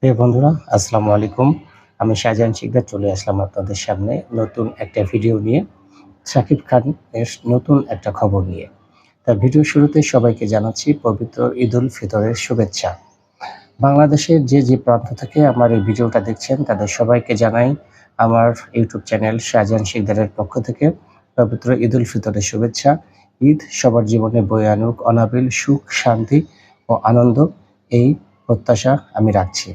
প্রিয় বন্ধুরা, আসসালামু আলাইকুম। আমি শাহজাহান শিকদার চলে আসলাম আপনাদের সামনে নতুন একটা ভিডিও নিয়ে, শাকিব খানের নতুন একটা খবর নিয়ে। ভিডিও শুরুতে সবাইকে জানাচ্ছি পবিত্র ঈদুল ফিতরের শুভেচ্ছা। বাংলাদেশের যে প্রান্ত থেকে আমার এই ভিডিওটা দেখছেন তাদের সবাইকে জানাই আমার ইউটিউব চ্যানেল শাহজাহান শিকদারের পক্ষ থেকে পবিত্র ঈদুল ফিতরের শুভেচ্ছা। ঈদ সবার জীবনে বয়ে আনুক অনাবিল সুখ, শান্তি ও আনন্দ, এই প্রত্যাশা আমি রাখছি।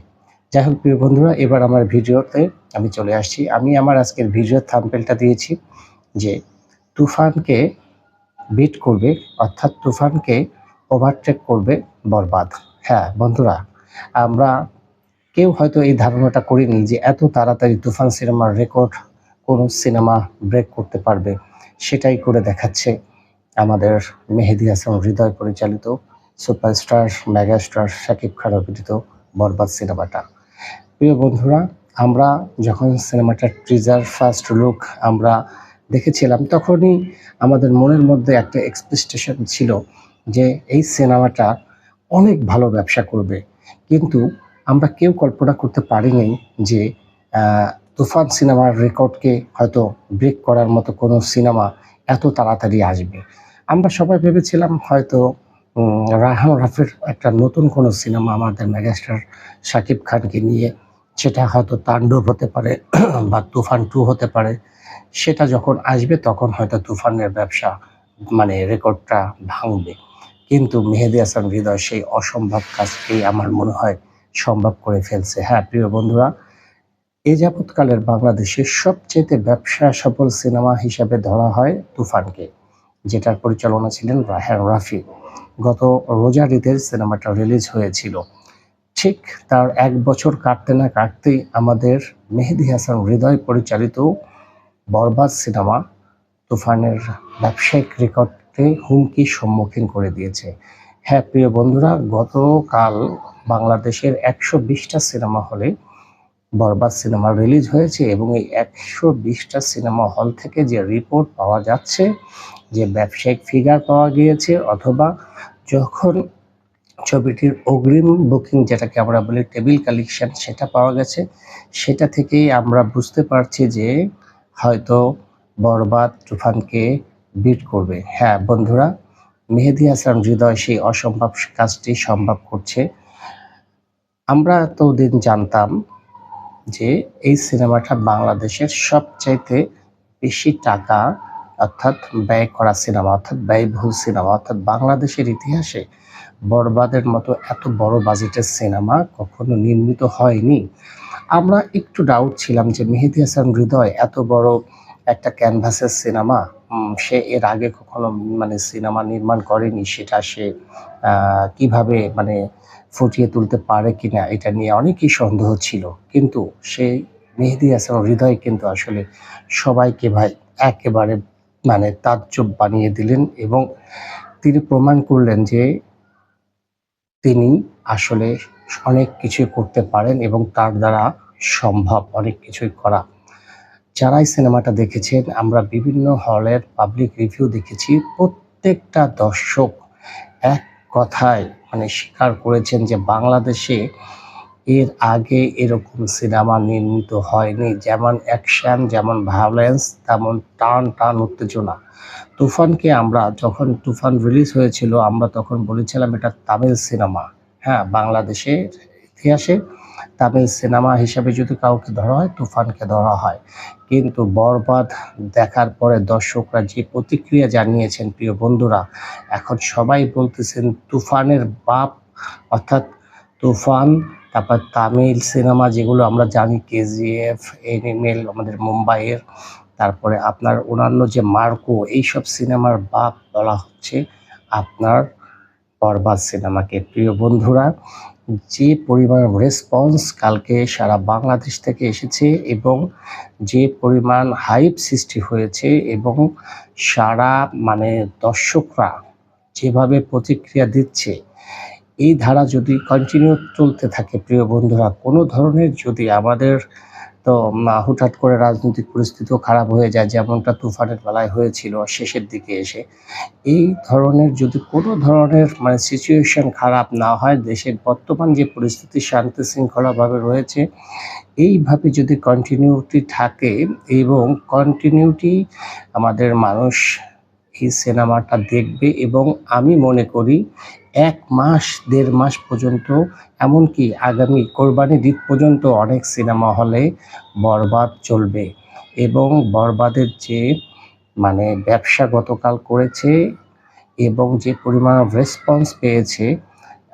যাই হোক প্রিয় বন্ধুরা, এবার আমার ভিডিওতে আমি চলে আসছি। আমি আমার আজকের ভিডিওর থাম্বনেলটা দিয়েছি যে তুফানকে বিট করবে, অর্থাৎ তুফানকে ওভারটেক করবে বরবাদ। হ্যাঁ বন্ধুরা, আমরা কেউ হয়তো এই ধারণাটা করিনি যে এত তাড়াতাড়ি তুফান সিনেমার রেকর্ড কোনো সিনেমা ব্রেক করতে পারবে। সেটাই করে দেখাচ্ছে আমাদের মেহেদী হাসান হৃদয় পরিচালিত সুপারস্টার মেগাস্টার শাকিব খান অভিনীত বরবাদ সিনেমাটা। প্রিয় বন্ধুরা, আমরা যখন সিনেমাটার টিজার ফার্স্ট লুক আমরা দেখেছিলাম তখনই আমাদের মনের মধ্যে একটা এক্সপেকটেশন ছিল যে এই সিনেমাটা অনেক ভালো ব্যবসা করবে, কিন্তু আমরা কেউ কল্পনা করতে পারিনি যে তুফান সিনেমার রেকর্ডকে হয়তো ব্রেক করার মতো কোনো সিনেমা এত তাড়াতাড়ি আসবে। আমরা সবাই ভেবেছিলাম হয়তো রায়হান রাফির একটা নতুন কোনো সিনেমা আমাদের মেগাস্টার শাকিব খানকে নিয়ে, সেটা হয়তো তাণ্ডব হতে পারে বা তুফান 2 হতে পারে। সেটা যখন আসবে তখন হয়তো তুফানের ব্যবসা মানে রেকর্ডটা ভাঙবে। কিন্তু মেহেদী হাসান হৃদয় সেই অসম্ভব কাজকেই আমার মনে হয় সম্ভব করে ফেলছে। হ্যাঁ প্রিয় বন্ধুরা, এ যাবৎকালের বাংলাদেশের সবচেয়ে ব্যবসা সফল সিনেমা হিসাবে ধরা হয় তুফানকে, যেটার পরিচালনা ছিলেন রায়হান রাফি। গত রোজার ঈদের সিনেমাটা রিলিজ হয়েছিল। ঠিক তার ১ বছর কাটতে না কাটতেই আমাদের মেহেদী হাসান হৃদয় পরিচালিত বরবাদ সিনেমা তুফানের ব্যবসায়িক রেকর্ডকে হুমকির সম্মুখীন করে দিয়েছে। হ্যাঁ প্রিয় বন্ধুরা, গতকাল বাংলাদেশের ১২০টা সিনেমা হলে বরবাদ সিনেমা রিলিজ হয়েছে এবং এই ১২০টা সিনেমা হল থেকে যে রিপোর্ট পাওয়া যাচ্ছে, যে ব্যবসায়িক ফিগার পাওয়া গিয়েছে, অথবা যখন ছবিটির অগ্রিম বুকিং যেটাকে আমরা বলি টেবিল কালেকশন, সেটা পাওয়া গেছে, সেটা থেকেই আমরা বুঝতে পারছি যে হয়তো বরবাদ তুফানকে বিট করবে। হ্যাঁ বন্ধুরা, মেহেদী হাসান হৃদয় সেই অসম্ভব কাজটি সম্ভব করছে। আমরা এতদিন জানতাম যে এই সিনেমাটা বাংলাদেশের সবচাইতে বেশি টাকা অর্থাৎ ব্যয় করা সিনেমা, অর্থাৎ ব্যয়বহুল সিনেমা, অর্থাৎ বাংলাদেশের ইতিহাসে বরবাদের মতো এত বড় বাজেটের সিনেমা কখনো নির্মিত হয়নি। আমরা একটু ডাউট ছিলাম যে মেহেদী হাসান হৃদয় এত বড় একটা ক্যানভাসের সিনেমা, সে এর আগে কখনো মানে সিনেমা নির্মাণ করেনি, সেটা সে কিভাবে মানে ফুটিয়ে তুলতে পারে কিনা এটা নিয়ে অনেকই সন্দেহ ছিল। কিন্তু সেই মেহেদী হাসান হৃদয় কিন্তু আসলে সবাইকে ভাই একেবারে মানে তাজ্জব বানিয়ে দিলেন এবং তিনি প্রমাণ করলেন যে তিনি আসলে অনেক কিছুই করতে পারেন এবং তার দ্বারা সম্ভব অনেক কিছুই করা। যারা এই সিনেমাটা দেখেছেন, আমরা বিভিন্ন হলের পাবলিক রিভিউ দেখেছি, প্রত্যেকটা দর্শক এক কথায় মানে স্বীকার করেছেন যে বাংলাদেশে এর আগে এরকম সিনেমা নির্মিত হয়নি। যেমন অ্যাকশন, যেমন ভায়োলেন্স, তেমন টান টান উত্তেজনা। তুফানকে আমরা যখন তুফান রিলিজ হয়েছিল আমরা তখন বলেছিলাম এটা তামিল সিনেমা। হ্যাঁ, বাংলাদেশের ইতিহাসে তামিল সিনেমা হিসাবে যদি কাউকে ধরা হয় তুফানকে ধরা হয়। কিন্তু বরবাদ দেখার পরে দর্শকরা যে প্রতিক্রিয়া জানিয়েছেন প্রিয় বন্ধুরা, এখন সবাই বলতেছেন তুফানের বাপ, অর্থাৎ তুফান, তারপর তামিল সিনেমা যেগুলো আমরা জানি কেজিএফ, এনিমেল আমাদের মুম্বাইয়ের, তারপরে আপনার অন্যান্য যে মার্কো, এইসব সিনেমার বাপ বলা হচ্ছে আপনার বরবাদ সিনেমাকে। প্রিয় বন্ধুরা, যে পরিমাণ রেসপন্স কালকে সারা বাংলাদেশ থেকে এসেছে এবং যে পরিমাণ হাইপ সৃষ্টি হয়েছে এবং সারা মানে দর্শকরা যেভাবে প্রতিক্রিয়া দিচ্ছে, এই ধারা যদি কন্টিনিউ চলতে থাকে প্রিয় বন্ধুরা, কোনো ধরনের যদি আমাদের তো হুটহাট করে রাজনৈতিক পরিস্থিতিও খারাপ হয়ে যায়, যেমনটা তুফানের বেলায় হয়েছিল শেষের দিকে এসে। এই ধরনের যদি কোনো ধরনের সিচুয়েশন খারাপ না হয়, দেশের বর্তমান যে পরিস্থিতি শান্তি শৃঙ্খলাভাবে রয়েছে, এইভাবে যদি কন্টিনিউটি থাকে এবং কন্টিনিউটি আমাদের মানুষ এই সিনেমাটা দেখবে, এবং আমি মনে করি ১ মাস ১.৫ মাস পর্যন্ত, এমনকি আগামী কোরবানির ঈদ পর্যন্ত অনেক সিনেমা হলে বরবাদ চলবে। এবং বরবাদের যে ব্যবসা গতকাল করেছে এবং যে পরিমাণ রেসপন্স পেয়েছে,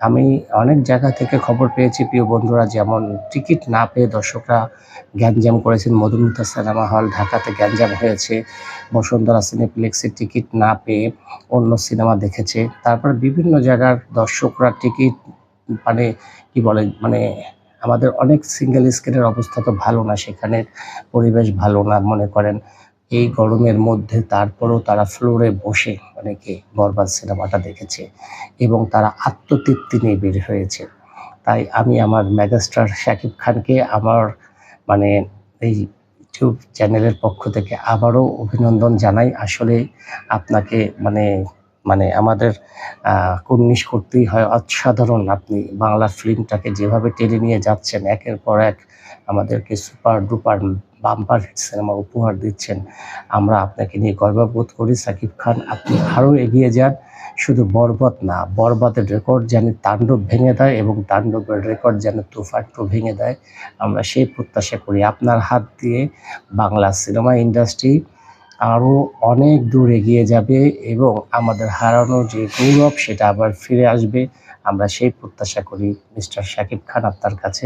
আমি অনেক জায়গা থেকে খবর পেয়েছি প্রিয় বন্ধুরা, যেমন টিকিট না পেয়ে দর্শকরা গ্যাঞ্জাম করেছেন। মধুমিতা সিনেমা হল ঢাকাতে গ্যাঞ্জাম হয়েছে, বসুন্ধরা সিনেপ্লেক্সে টিকিট না পেয়ে অন্য সিনেমা দেখেছে। তারপরে বিভিন্ন জায়গার দর্শকরা টিকিট কি বলে আমাদের অনেক সিঙ্গেল স্ক্রিনের অবস্থা তো ভালো না, সেখানের পরিবেশ ভালো না মনে করেন এই গরমের মধ্যে, তারপরেও তারা ফ্লোরে বসে অনেকে বরবাদ সিনেমাটা দেখেছে এবং তারা আত্মতৃপ্তি নিয়ে বের হয়েছে। তাই আমি আমার মেগাস্টার শাকিব খানকে আমার এই ইউটিউব চ্যানেলের পক্ষ থেকে আবারও অভিনন্দন জানাই। আসলে আপনাকে আমাদের কুর্নিশ করতেই হয়। অসাধারণ, আপনি বাংলা ফিল্মটাকে যেভাবে টেনে নিয়ে যাচ্ছেন, একের পর এক আমাদেরকে super duper bumper hit cinema উপহার দিচ্ছেন। আমরা আপনাকে নিয়ে গর্ববোধ করি। শাকিব খান, আপনি আরও এগিয়ে যান। শুধু বরবাদ না, বরবাদের রেকর্ড যেন তাণ্ডব ভেঙে দেয় এবং তাণ্ডবের রেকর্ড যেন তুফান 2 ভেঙে দেয়, আমরা সেই প্রত্যাশা করি। আপনার হাত দিয়ে বাংলা সিনেমা ইন্ডাস্ট্রি আরও অনেক দূর এগিয়ে যাবে এবং আমাদের হারানো যে গৌরব সেটা আবার ফিরে আসবে, আমরা সেই প্রত্যাশা করি মিস্টার শাকিব খান আপনার কাছে।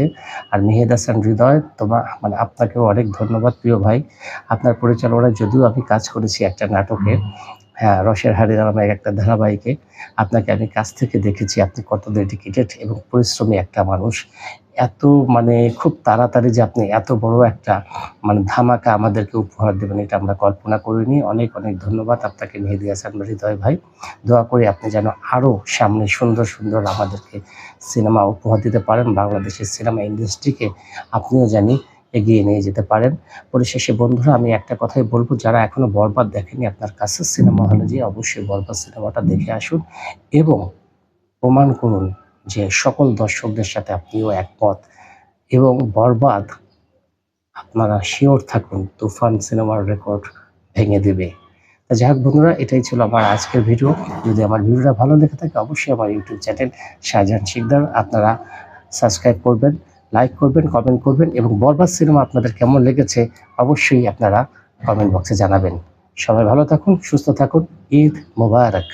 আর মেহেদ হাসান হৃদয়, আপনাকেও অনেক ধন্যবাদ প্রিয় ভাই। আপনার পরিচালনায় যদিও আমি কাজ করেছি একটা নাটকে, হ্যাঁ, রসের হাড়ি নামে একটা ধারাবাহিকে, আপনাকে আমি কাছ থেকে দেখেছি আপনি কত ডেডিকেটেড এবং পরিশ্রমী একটা মানুষ। এত খুব তাড়াতাড়ি যে আপনি এত বড় একটা ধামাকা আমাদেরকে উপহার দেবেন, এটা আমরা কল্পনা করিনি। অনেক অনেক ধন্যবাদ আপনাকে মেহেদী হাসান হৃদয় ভাই। দোয়া করি আপনি যেন আরও সামনে সুন্দর সুন্দর আমাদেরকে সিনেমা উপহার দিতে পারেন, বাংলাদেশের সিনেমা ইন্ডাস্ট্রিকে আপনিও জানি এগিয়ে নিয়ে যেতে পারেন। পরিশেষে বন্ধুরা, আমি একটা কথাই বলবো, যারা এখনো বরবাদ দেখেনি, আপনার কাছের সিনেমা হলে যেয়ে অবশ্যই বরবাদ সিনেমাটা দেখে আসুন এবং প্রমাণ করুন যে সকল দর্শকদের সাথে আপনিও একমত। এবং বরবাদ, আপনারা শিওর থাকুন, তুফান সিনেমার রেকর্ড ভেঙে দেবে। যাই হোক বন্ধুরা, এটাই ছিল আমার আজকের ভিডিও। যদি আমার ভিডিওটা ভালো লেগে থাকে, অবশ্যই আমার ইউটিউব চ্যানেল শাহজাহান শিকদার আপনারা সাবস্ক্রাইব করবেন, লাইক করবেন, কমেন্ট করবেন এবং বরবাদ সিনেমা আপনাদের কেমন লেগেছে অবশ্যই আপনারা কমেন্ট বক্সে জানাবেন। সবাই ভালো থাকুন, সুস্থ থাকুন। ঈদ মোবারক।